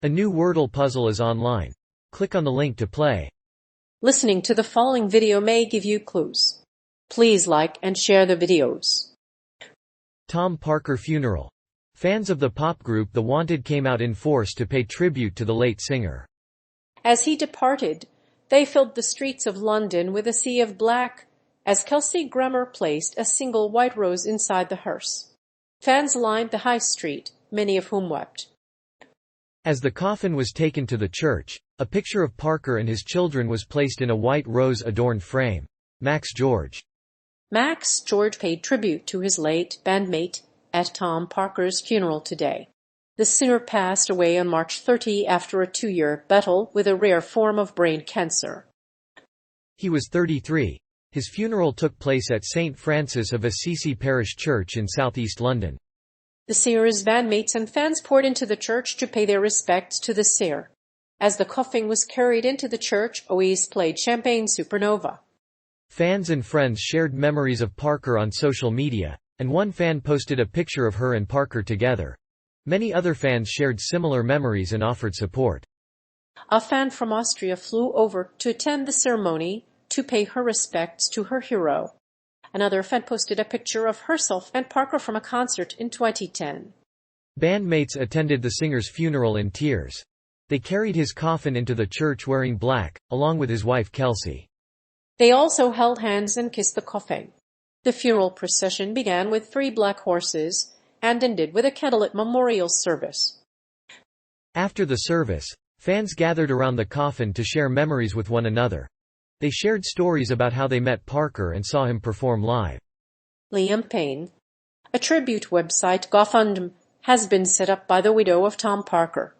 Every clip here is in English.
A new Wordle puzzle is online. Click on the link to play. Listening to the following video may give you clues. Please like and share the videos. Tom Parker funeral. Fans of the pop group The Wanted came out in force to pay tribute to the late singer. As he departed, they filled the streets of London with a sea of black, as Kelsey Grammer placed a single white rose inside the hearse. Fans lined the high street, many of whom wept. As the coffin was taken to the church, a picture of Parker and his children was placed in a white rose-adorned frame. Max George. Max George paid tribute to his late bandmate at Tom Parker's funeral today. The singer passed away on March 30 after a 2-year battle with a rare form of brain cancer. He was 33. His funeral took place at St. Francis of Assisi Parish Church in southeast London. The singer's bandmates and fans poured into the church to pay their respects to the singer. As the coffin was carried into the church, Oasis played Champagne Supernova. Fans and friends shared memories of Parker on social media, and one fan posted a picture of her and Parker together. Many other fans shared similar memories and offered support. A fan from Austria flew over to attend the ceremony to pay her respects to her hero. Another fan posted a picture of herself and Parker from a concert in 2010. Bandmates attended the singer's funeral in tears. They carried his coffin into the church wearing black, along with his wife Kelsey. They also held hands and kissed the coffin. The funeral procession began with 3 black horses and ended with a candlelit memorial service. After the service, fans gathered around the coffin to share memories with one another. They shared stories about how they met Parker and saw him perform live. Liam Payne. A tribute website, GoFundMe, has been set up by the widow of Tom Parker.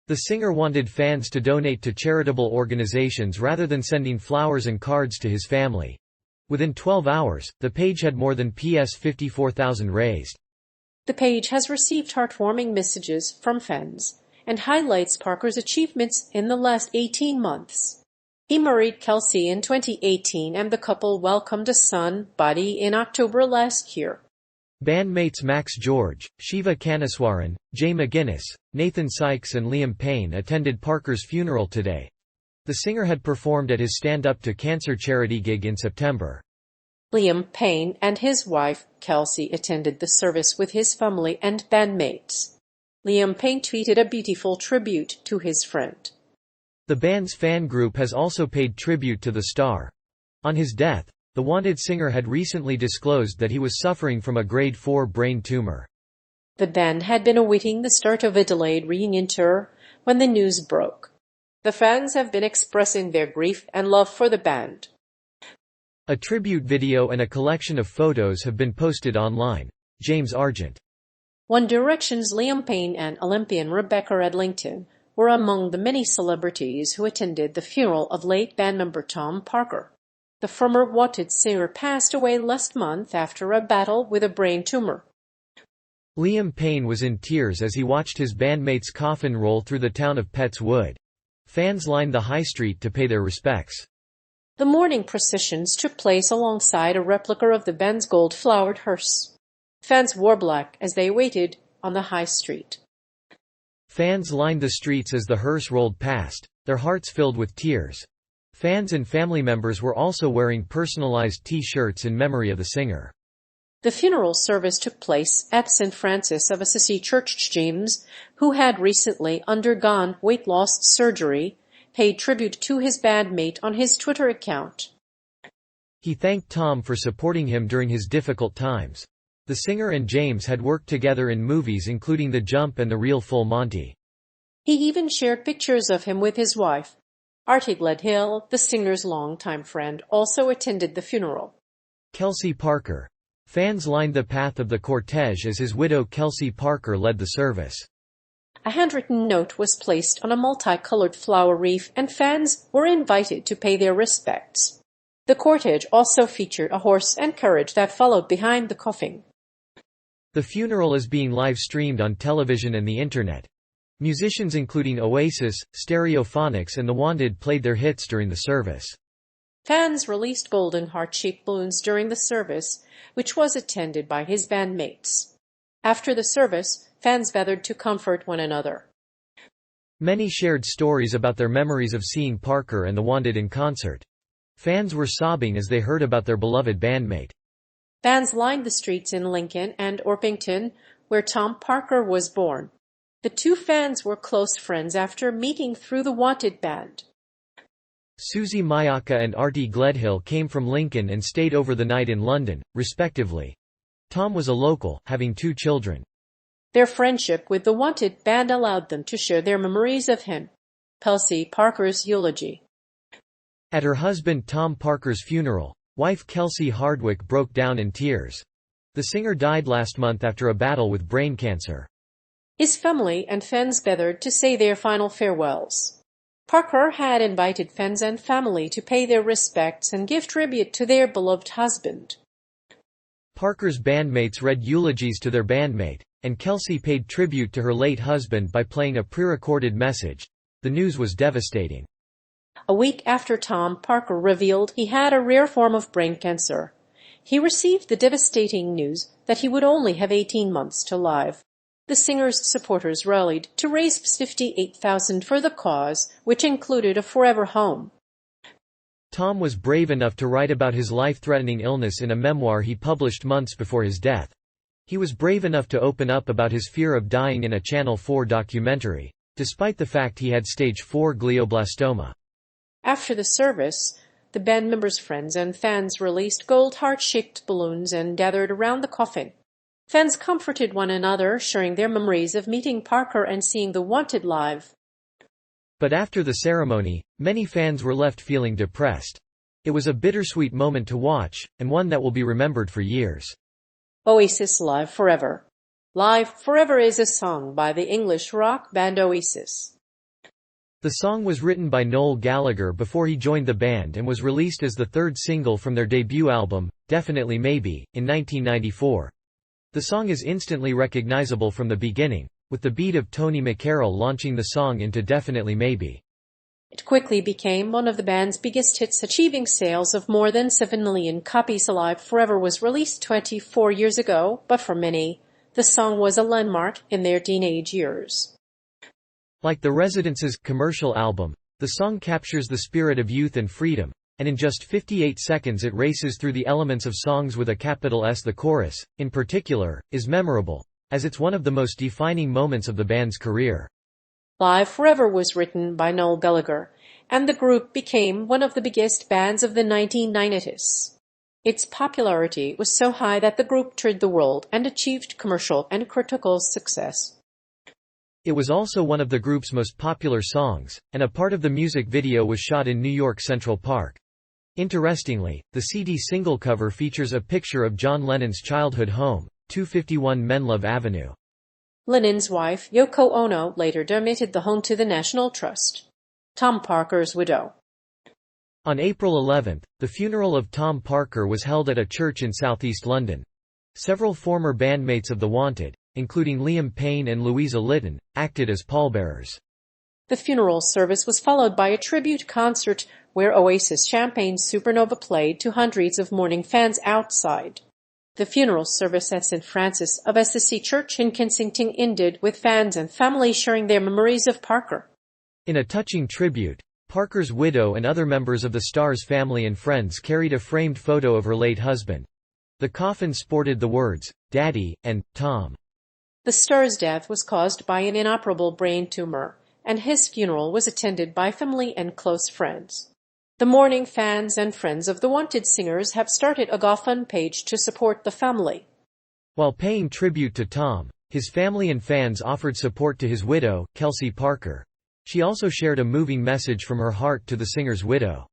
The singer wanted fans to donate to charitable organizations rather than sending flowers and cards to his family. Within 12 hours, the page had more than $54,000 raised. The page has received heartwarming messages from fans and highlights Parker's achievements in the last 18 months. He married Kelsey in 2018 and the couple welcomed a son, Buddy, in October last year. Bandmates Max George, Shiva Kanaswaran, Jay McGuinness, Nathan Sykes and Liam Payne attended Parker's funeral today. The singer had performed at his Stand Up to Cancer charity gig in September. Liam Payne and his wife, Kelsey, attended the service with his family and bandmates. Liam Payne tweeted a beautiful tribute to his friend. The band's fan group has also paid tribute to the star. On his death, the Wanted singer had recently disclosed that he was suffering from a grade 4 brain tumor. The band had been awaiting the start of a delayed reunion tour when the news broke. The fans have been expressing their grief and love for the band. A tribute video and a collection of photos have been posted online. James Argent. One Direction's Liam Payne and Olympian Rebecca Edlington were among the many celebrities who attended the funeral of late band member Tom Parker. The former Wanted singer passed away last month after a battle with a brain tumor. Liam Payne was in tears as he watched his bandmate's coffin roll through the town of Petts Wood. Fans lined the high street to pay their respects. The mourning processions took place alongside a replica of the band's gold-flowered hearse. Fans wore black as they waited on the high street. Fans lined the streets as the hearse rolled past, their hearts filled with tears. Fans and family members were also wearing personalized T-shirts in memory of the singer. The funeral service took place at St. Francis of Assisi Church. James, who had recently undergone weight loss surgery, paid tribute to his bandmate on his Twitter account. He thanked Tom for supporting him during his difficult times. The singer and James had worked together in movies including The Jump and The Real Full Monty. He even shared pictures of him with his wife. Artie Gledhill, the singer's longtime friend, also attended the funeral. Kelsey Parker. Fans lined the path of the cortege as his widow Kelsey Parker led the service. A handwritten note was placed on a multicolored flower wreath and fans were invited to pay their respects. The cortege also featured a horse and carriage that followed behind the coffin. The funeral is being live-streamed on television and the internet. Musicians including Oasis, Stereophonics and The Wanted played their hits during the service. Fans released golden heart-shaped balloons during the service, which was attended by his bandmates. After the service, fans gathered to comfort one another. Many shared stories about their memories of seeing Parker and the Wanted in concert. Fans were sobbing as they heard about their beloved bandmate. Fans lined the streets in Lincoln and Orpington, where Tom Parker was born. The two fans were close friends after meeting through the Wanted band. Susie Mayaka and Artie Gledhill came from Lincoln and stayed over the night in London, respectively. Tom was a local, having 2 children. Their friendship with the Wanted band allowed them to share their memories of him. Kelsey Parker's eulogy. At her husband Tom Parker's funeral, wife Kelsey Hardwick broke down in tears. The singer died last month after a battle with brain cancer. His family and fans gathered to say their final farewells. Parker had invited fans and family to pay their respects and give tribute to their beloved husband. Parker's bandmates read eulogies to their bandmate, and Kelsey paid tribute to her late husband by playing a pre-recorded message. The news was devastating. A week after Tom Parker revealed he had a rare form of brain cancer, he received the devastating news that he would only have 18 months to live. The singer's supporters rallied to raise $58,000 for the cause, which included a forever home. Tom was brave enough to write about his life-threatening illness in a memoir he published months before his death. He was brave enough to open up about his fear of dying in a Channel 4 documentary, despite the fact he had stage 4 glioblastoma. After the service, the band members' friends and fans released gold heart-shaped balloons and gathered around the coffin. Fans comforted one another, sharing their memories of meeting Parker and seeing the Wanted live. But after the ceremony, many fans were left feeling depressed. It was a bittersweet moment to watch, and one that will be remembered for years. Oasis Live Forever. Live Forever is a song by the English rock band Oasis. The song was written by Noel Gallagher before he joined the band and was released as the 3rd single from their debut album, Definitely Maybe, in 1994. The song is instantly recognizable from the beginning, with the beat of Tony McCarroll launching the song into Definitely Maybe. It quickly became one of the band's biggest hits, achieving sales of more than 7 million copies. Alive Forever was released 24 years ago, but for many, the song was a landmark in their teenage years. Like the Residents' commercial album, the song captures the spirit of youth and freedom, and in just 58 seconds it races through the elements of songs with a capital S. The chorus, in particular, is memorable, as it's one of the most defining moments of the band's career. Live Forever was written by Noel Gallagher, and the group became one of the biggest bands of the 1990s. Its popularity was so high that the group toured the world and achieved commercial and critical success. It was also one of the group's most popular songs, and a part of the music video was shot in New York Central Park. Interestingly, the CD single cover features a picture of John Lennon's childhood home, 251 Menlove Avenue. Lennon's wife, Yoko Ono, later donated the home to the National Trust. Tom Parker's widow. On April 11, the funeral of Tom Parker was held at a church in southeast London. Several former bandmates of The Wanted, including Liam Payne and Louisa Lytton, acted as pallbearers. The funeral service was followed by a tribute concert where Oasis Champagne Supernova played to hundreds of mourning fans outside. The funeral service at St. Francis of Assisi Church in Kensington ended with fans and family sharing their memories of Parker. In a touching tribute, Parker's widow and other members of the star's family and friends carried a framed photo of her late husband. The coffin sported the words, "Daddy," and "Tom." The star's death was caused by an inoperable brain tumor, and his funeral was attended by family and close friends. The mourning fans and friends of the Wanted singers have started a GoFundMe page to support the family. While paying tribute to Tom, his family and fans offered support to his widow, Kelsey Parker. She also shared a moving message from her heart to the singer's widow.